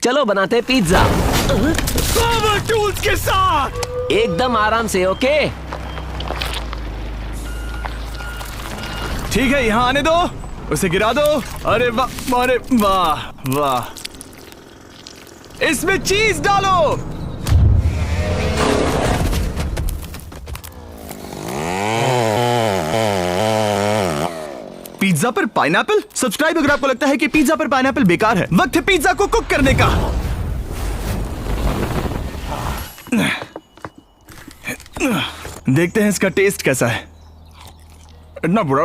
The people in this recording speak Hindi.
चलो बनाते हैं पिज्जा। पावर टूल्स के साथ। एकदम आराम से, ओके? ठीक है, यहाँ आने दो, उसे गिरा दो। अरे वाह, अरे वाह वाह। इसमें चीज डालो। पिज्जा पर पाइनएप्पल? सब्सक्राइब अगर आपको लगता है कि पिज्जा पर पाइनएप्पल बेकार है। वक्त है पिज्जा को कुक करने का। देखते हैं इसका टेस्ट कैसा है। इतना बुरा